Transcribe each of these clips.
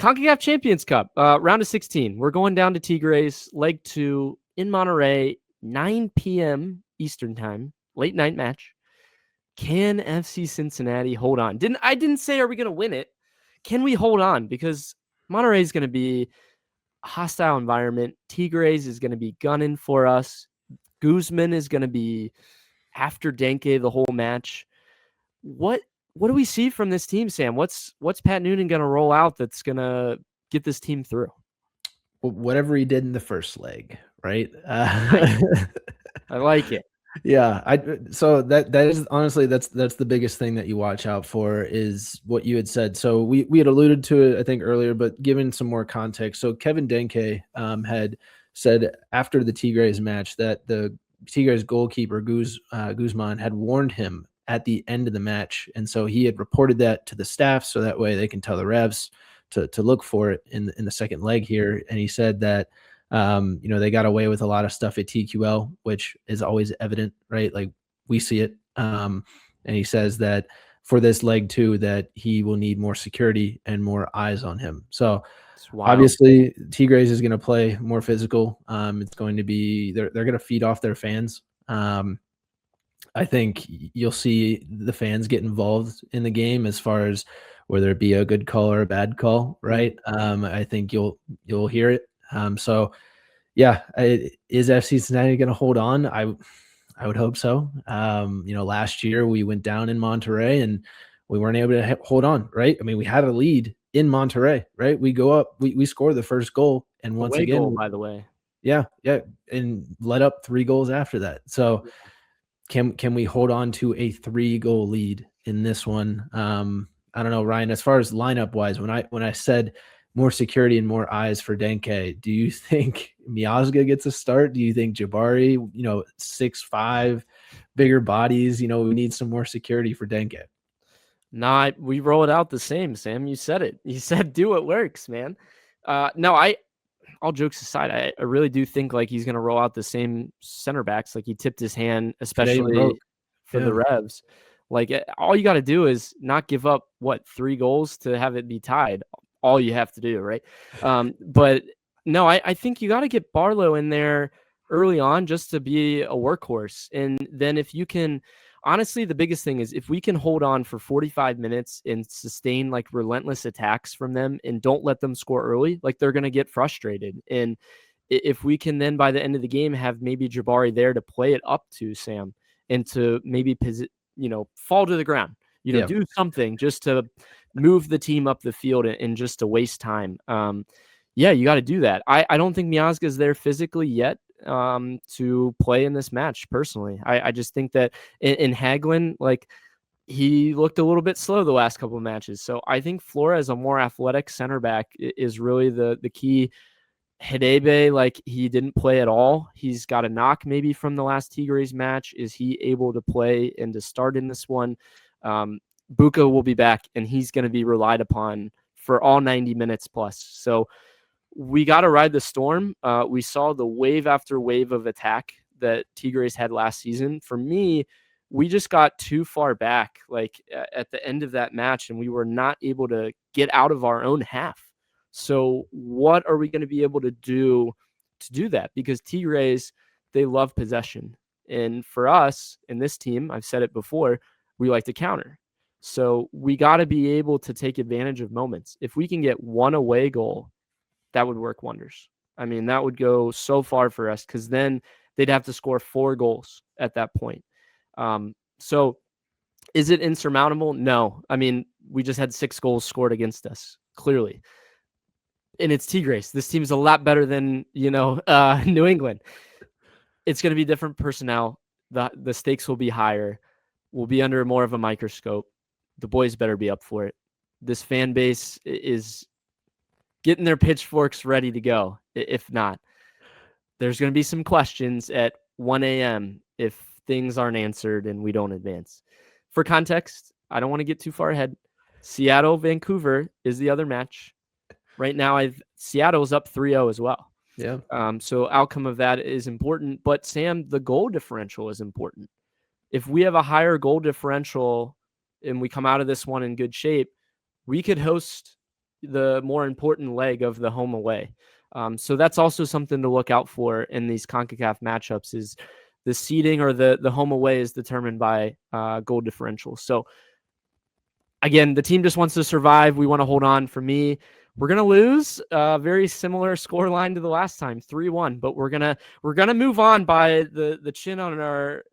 CONCACAF Champions Cup, round of 16. We're going down to Tigres, leg 2 in Monterrey, 9 p.m. Eastern time, late night match. Can FC Cincinnati hold on? I didn't say are we going to win it. Can we hold on? Because Monterrey is going to be a hostile environment. Tigres is going to be gunning for us. Guzmán is going to be after Denkey the whole match. What do we see from this team, Sam? What's Pat Noonan going to roll out that's going to get this team through? Whatever he did in the first leg, right? I like it. Yeah, so that is honestly that's the biggest thing that you watch out for is what you had said. So we had alluded to it I think earlier, but given some more context. So Kévin Denkey had said after the Tigres match that the Tigres goalkeeper Guzmán had warned him at the end of the match, and so he had reported that to the staff so that way they can tell the refs to look for it in the second leg here. And he said that they got away with a lot of stuff at TQL, which is always evident, right? Like we see it. And he says that for this leg 2, that he will need more security and more eyes on him. So obviously Tigres is going to play more physical. It's going to be, they're going to feed off their fans. I think you'll see the fans get involved in the game as far as whether it be a good call or a bad call, right? I think you'll hear it. So yeah, is FC Cincinnati going to hold on? I would hope so. Last year we went down in Monterrey and we weren't able to hold on, right? I mean, we had a lead in Monterrey, right? We go up, we score the first goal, and once again, goal, by the way, yeah, and let up 3 goals after that. So can we hold on to a 3-goal lead in this one? I don't know, Ryan, as far as lineup wise, when I said more security and more eyes for Denkey, do you think Miazga gets a start? Do you think Jabari, 6'5", bigger bodies, we need some more security for Denkey? Nah, we roll it out the same, Sam. You said it. You said do what works, man. No, all jokes aside, I really do think like he's going to roll out the same center backs. Like he tipped his hand, especially for the Revs. Like all you got to do is not give up 3 goals to have it be tied. All you have to do, right? But no, I think you got to get Barlow in there early on just to be a workhorse. And then if you can, honestly, the biggest thing is if we can hold on for 45 minutes and sustain like relentless attacks from them and don't let them score early, like they're going to get frustrated. And if we can then by the end of the game have maybe Jabari there to play it up to Sam and to maybe fall to the ground, do something just to move the team up the field and just to waste time. You got to do that. I don't think Miazga is there physically yet to play in this match personally. I just think that in Hagelin, like he looked a little bit slow the last couple of matches. So I think Flores, a more athletic center back, is really the key. Hidebe, like he didn't play at all. He's got a knock maybe from the last Tigres match. Is he able to play and to start in this one? Buka will be back and he's going to be relied upon for all 90 minutes plus. So we got to ride the storm. We saw the wave after wave of attack that Tigres had last season. For me, we just got too far back, like at the end of that match, and we were not able to get out of our own half. So what are we going to be able to do that? Because Tigres, they love possession. And for us in this team, I've said it before, we like to counter. So we got to be able to take advantage of moments. If we can get one away goal, that would work wonders. I mean, that would go so far for us because then they'd have to score 4 goals at that point. So is it insurmountable? No. I mean, we just had 6 goals scored against us, clearly. And it's Tigres. This team is a lot better than, New England. It's going to be different personnel. The stakes will be higher. We'll be under more of a microscope. The boys better be up for it. This fan base is getting their pitchforks ready to go. If not, there's going to be some questions at 1 a.m. if things aren't answered and we don't advance. For context, I don't want to get too far ahead. Seattle, Vancouver is the other match. Right now, Seattle's up 3-0 as well. Yeah. So outcome of that is important. But Sam, the goal differential is important. If we have a higher goal differential and we come out of this one in good shape, we could host the more important leg of the home away. So that's also something to look out for in these CONCACAF matchups. Is the seeding or the home away is determined by goal differential. So again, the team just wants to survive. We want to hold on. For me, we're gonna lose. Very similar score line to the last time, 3-1. But we're gonna move on by the chin on our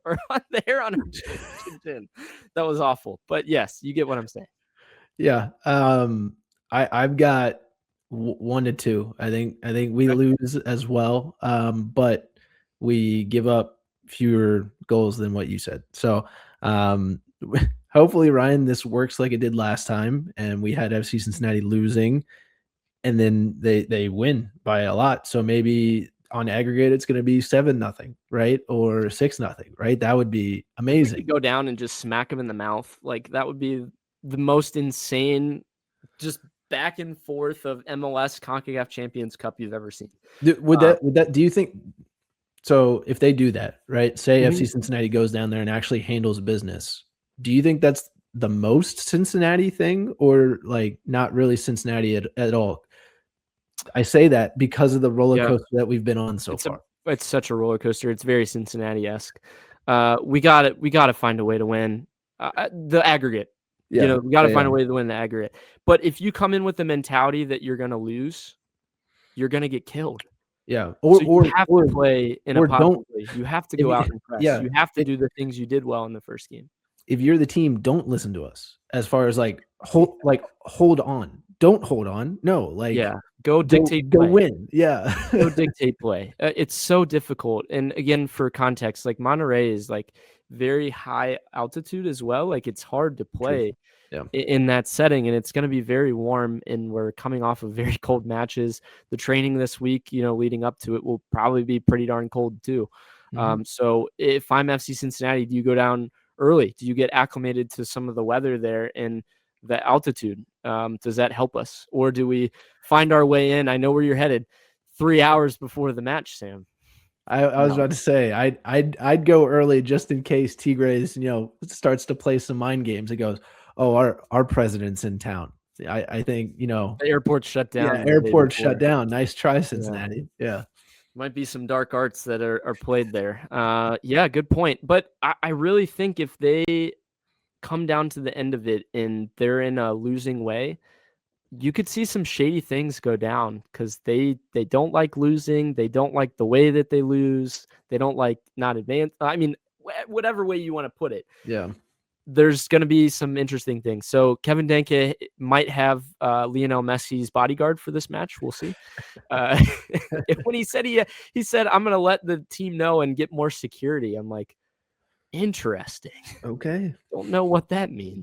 or on the hair on our chin. That was awful. But yes, you get what I'm saying. Yeah. I've got 1-2. I think we lose as well. But we give up fewer goals than what you said. So hopefully, Ryan, this works like it did last time, and we had FC Cincinnati losing, and then they win by a lot. So maybe on aggregate, it's going to be 7-0, right, or 6-0, right? That would be amazing. Go down and just smack him in the mouth, like that would be the most insane, just back and forth of MLS CONCACAF Champions Cup you've ever seen. Would that? Do you think? So if they do that, right? Say FC Cincinnati goes down there and actually handles business. Do you think that's the most Cincinnati thing, or like not really Cincinnati at all? I say that because of the roller coaster that we've been on so far. It's such a roller coaster. It's very Cincinnati-esque. We got to find a way to win the aggregate. Yeah, we got to find a way to win the aggregate. But if you come in with the mentality that you're going to lose, you're going to get killed. Yeah, or you have to play in a positive way. You have to go out and press. Yeah, you have to do the things you did well in the first game. If you're the team, don't listen to us. As far as hold on. Don't hold on. No, go dictate. Go win. Yeah, go dictate play. It's so difficult. And again, for context, like Monterrey is like very high altitude as well. Like it's hard to play in that setting, and it's going to be very warm. And we're coming off of very cold matches. The training this week, leading up to it, will probably be pretty darn cold too. So if I'm FC Cincinnati, do you go down early? Do you get acclimated to some of the weather there and the altitude? Does that help us, or do we find our way in? I know where you're headed. 3 hours before the match, Sam. I was about to say I'd go early just in case Tigres starts to play some mind games. It goes, oh, our president's in town. I think the airport's shut down. Yeah, airport shut down. Nice try, Cincinnati. Yeah. Might be some dark arts that are played there. Yeah, good point. But I really think if they come down to the end of it and they're in a losing way, you could see some shady things go down because they don't like losing. They don't like the way that they lose. They don't like not advance. I mean, whatever way you want to put it. Yeah. There's going to be some interesting things. So Kévin Denkey might have Lionel Messi's bodyguard for this match. We'll see. When he said I'm going to let the team know and get more security. I'm like, interesting. Okay. Don't know what that means.